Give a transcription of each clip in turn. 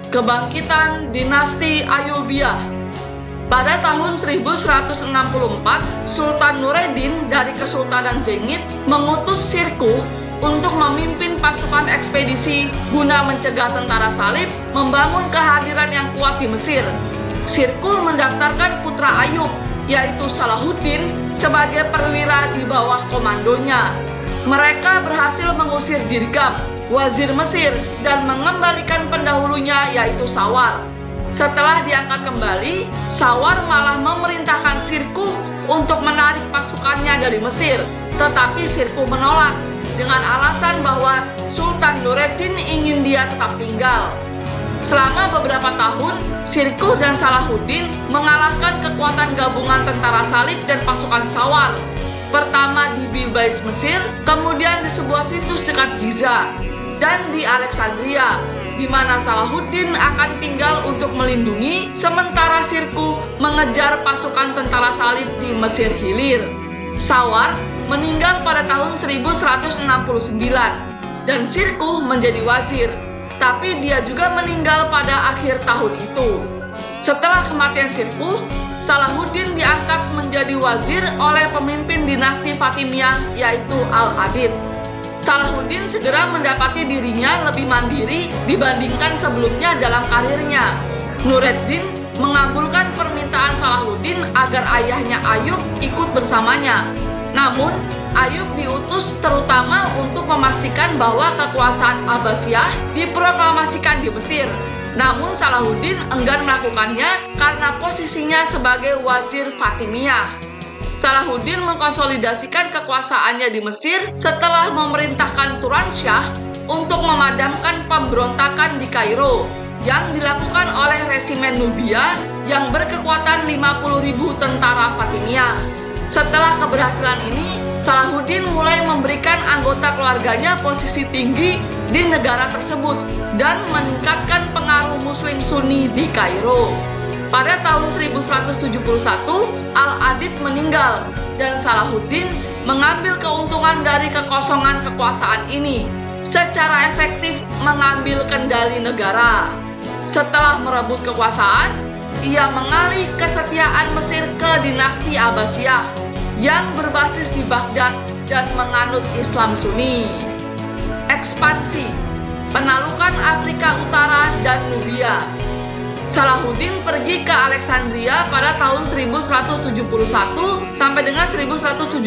Kebangkitan dinasti Ayyubiyah. Pada tahun 1164, Sultan Nureddin dari Kesultanan Zengid mengutus Sirkuh untuk memimpin pasukan ekspedisi guna mencegah tentara salib membangun kehadiran yang kuat di Mesir. Sirkuh mendaftarkan putra Ayub, yaitu Salahuddin, sebagai perwira di bawah komandonya. Mereka berhasil mengusir Dirgam, wazir Mesir, dan mengembalikan pendahulunya, yaitu Sawar. Setelah diangkat kembali, Sawar malah memerintahkan Sirkuh untuk menarik pasukannya dari Mesir, tetapi Sirkuh menolak dengan alasan bahwa Sultan Nureddin ingin dia tetap tinggal. Selama beberapa tahun, Sirkuh dan Salahuddin mengalahkan kekuatan gabungan tentara salib dan pasukan Sawar. Pertama di Bilbais, Mesir, kemudian di sebuah situs dekat Giza, dan di Alexandria, di mana Salahuddin akan tinggal untuk melindungi, sementara Sirkuh mengejar pasukan tentara salib di Mesir Hilir. Sawar meninggal pada tahun 1169 dan Sirkuh menjadi wazir, tapi dia juga meninggal pada akhir tahun itu. Setelah kematian Sirkuh, Salahuddin diangkat menjadi wazir oleh pemimpin dinasti Fatimiyah, yaitu Al-Adid. Salahuddin segera mendapati dirinya lebih mandiri dibandingkan sebelumnya dalam karirnya. Nureddin mengabulkan permintaan Salahuddin agar ayahnya Ayub ikut bersamanya. Namun, Ayub diutus terutama untuk memastikan bahwa kekuasaan Abbasiyah diproklamasikan di Mesir. Namun Salahuddin enggan melakukannya karena posisinya sebagai wazir Fatimiyah. Salahuddin mengkonsolidasikan kekuasaannya di Mesir setelah memerintahkan Turansyah untuk memadamkan pemberontakan di Kairo yang dilakukan oleh resimen Nubia yang berkekuatan 50.000 tentara Fatimiyah. Setelah keberhasilan ini, Salahuddin mulai memberikan anggota keluarganya posisi tinggi di negara tersebut dan meningkatkan pengaruh Muslim Sunni di Kairo. Pada tahun 1171, Al-Adid meninggal dan Salahuddin mengambil keuntungan dari kekosongan kekuasaan ini, secara efektif mengambil kendali negara. Setelah merebut kekuasaan, ia mengalih kesetiaan Mesir ke dinasti Abbasiyah yang berbasis di Baghdad dan menganut Islam Sunni. Ekspansi, penaklukan Afrika Utara dan Nubia. Salahuddin pergi ke Alexandria pada tahun 1171 sampai dengan 1172.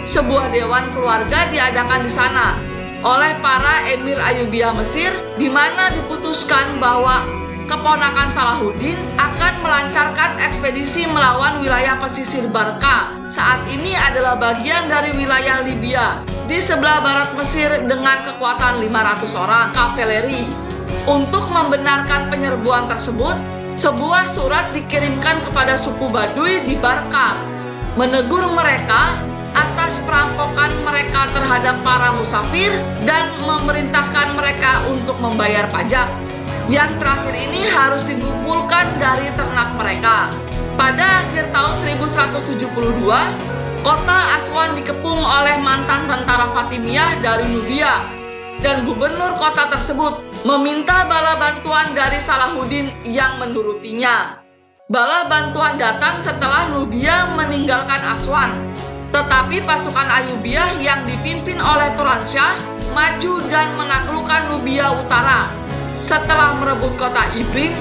Sebuah dewan keluarga diadakan di sana oleh para emir Ayyubiyah Mesir, di mana diputuskan bahwa keponakan Salahuddin akan melancarkan ekspedisi melawan wilayah pesisir Barka. Saat ini adalah bagian dari wilayah Libya di sebelah barat Mesir dengan kekuatan 500 orang kavaleri. Untuk membenarkan penyerbuan tersebut, sebuah surat dikirimkan kepada suku Baduy di Barka, menegur mereka atas perampokan mereka terhadap para musafir dan memerintahkan mereka untuk membayar pajak. Yang terakhir ini harus dikumpulkan dari ternak mereka. Pada akhir tahun 1172, kota Aswan dikepung oleh mantan tentara Fatimiyah dari Nubia, dan gubernur kota tersebut meminta bala bantuan dari Salahuddin yang menurutinya. Bala bantuan datang setelah Nubia meninggalkan Aswan, tetapi pasukan Ayyubiyah yang dipimpin oleh Turansyah maju dan menaklukkan Nubia Utara. Setelah merebut kota Ibrim,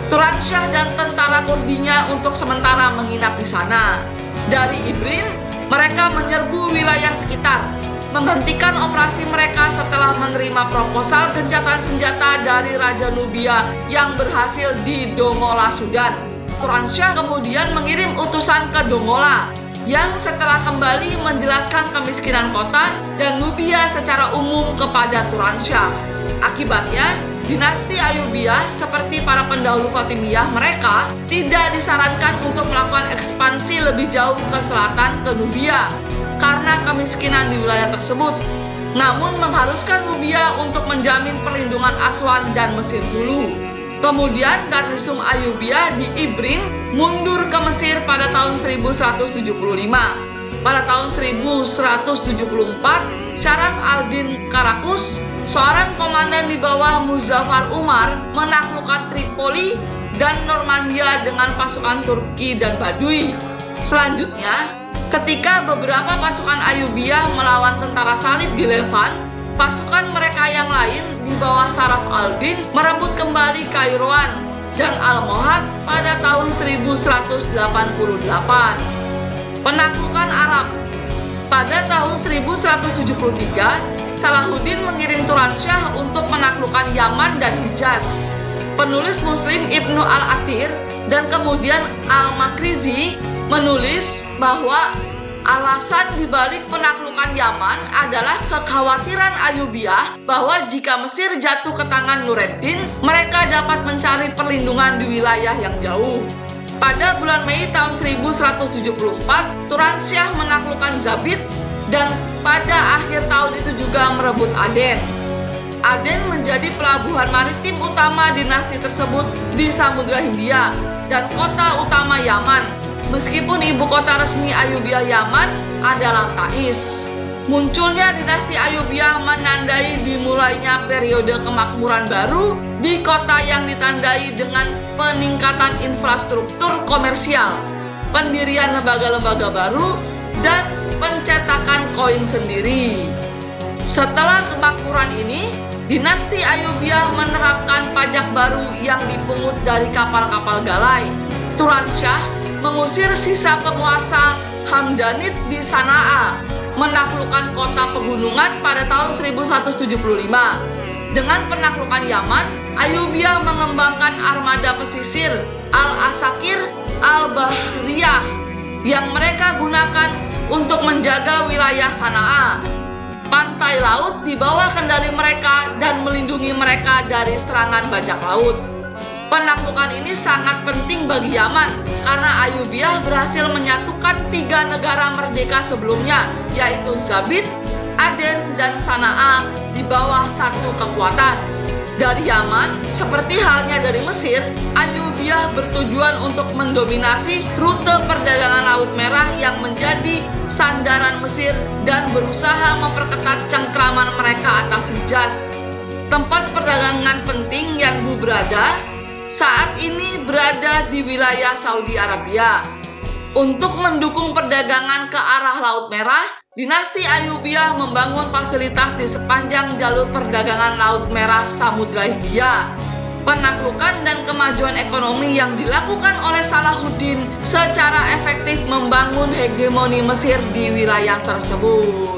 Turansyah dan tentara Kurdinya untuk sementara menginap di sana. Dari Ibrim, mereka menyerbu wilayah sekitar, menghentikan operasi mereka setelah menerima proposal gencatan senjata dari Raja Nubia yang berhasil di Dongola, Sudan. Turansyah kemudian mengirim utusan ke Dongola, yang setelah kembali menjelaskan kemiskinan kota dan Nubia secara umum kepada Turansyah. Akibatnya, dinasti Ayyubiyah seperti para pendahulu Fatimiyah mereka tidak disarankan untuk melakukan ekspansi lebih jauh ke selatan ke Nubia karena kemiskinan di wilayah tersebut, namun mengharuskan Nubia untuk menjamin perlindungan Aswan dan Mesir dulu. Kemudian Garnisum Ayyubiyah di Ibrim mundur ke Mesir pada tahun 1175. Pada tahun 1174, Syaraf al-Din Karakus seorang komandan di bawah Muzaffar Umar menaklukkan Tripoli dan Normandia dengan pasukan Turki dan Baduy. Selanjutnya, ketika beberapa pasukan Ayyubiyah melawan tentara salib di Levan, pasukan mereka yang lain di bawah Saraf al-Din merebut kembali Kairouan dan Al-Mohad pada tahun 1188. Penaklukan Arab. Pada tahun 1173, Salahuddin mengirim Turansyah untuk menaklukkan Yaman dan Hijaz. Penulis Muslim Ibnu al-Athir dan kemudian Al-Makrizi menulis bahwa alasan dibalik penaklukan Yaman adalah kekhawatiran Ayyubiyah bahwa jika Mesir jatuh ke tangan Nureddin, mereka dapat mencari perlindungan di wilayah yang jauh. Pada bulan Mei tahun 1174, Turansyah menaklukkan Zabid dan pada akhir tahun itu juga merebut Aden. Aden menjadi pelabuhan maritim utama dinasti tersebut di Samudra Hindia dan kota utama Yaman, meskipun ibu kota resmi Ayyubiyah Yaman adalah Taiz. Munculnya dinasti Ayyubiyah menandai dimulainya periode kemakmuran baru di kota yang ditandai dengan peningkatan infrastruktur komersial, pendirian lembaga-lembaga baru, dan pencetakan koin sendiri. Setelah kemakmuran ini, dinasti Ayyubiyah menerapkan pajak baru yang dipungut dari kapal-kapal galai. Turansyah mengusir sisa penguasa Hamdanid di Sanaa, menaklukkan kota pegunungan pada tahun 1175. Dengan penaklukan Yaman, Ayyubiyah mengembangkan armada pesisir Al-Asakir Al-Bahriyah yang mereka gunakan untuk menjaga wilayah Sanaa, pantai laut di bawah kendali mereka dan melindungi mereka dari serangan bajak laut. Penaklukan ini sangat penting bagi Yaman karena Ayyubiyah berhasil menyatukan 3 negara merdeka sebelumnya, yaitu Zabid, Aden, dan Sanaa di bawah satu kekuatan. Dari Yaman, seperti halnya dari Mesir, Ayyubiyah bertujuan untuk mendominasi rute perdagangan Laut Merah yang menjadi sandaran Mesir dan berusaha memperketat cengkraman mereka atas Hijaz. Tempat perdagangan penting yang berada saat ini berada di wilayah Saudi Arabia. Untuk mendukung perdagangan ke arah Laut Merah, dinasti Ayyubiyah membangun fasilitas di sepanjang jalur perdagangan Laut Merah Samudra Hindia. Penaklukan dan kemajuan ekonomi yang dilakukan oleh Salahuddin secara efektif membangun hegemoni Mesir di wilayah tersebut.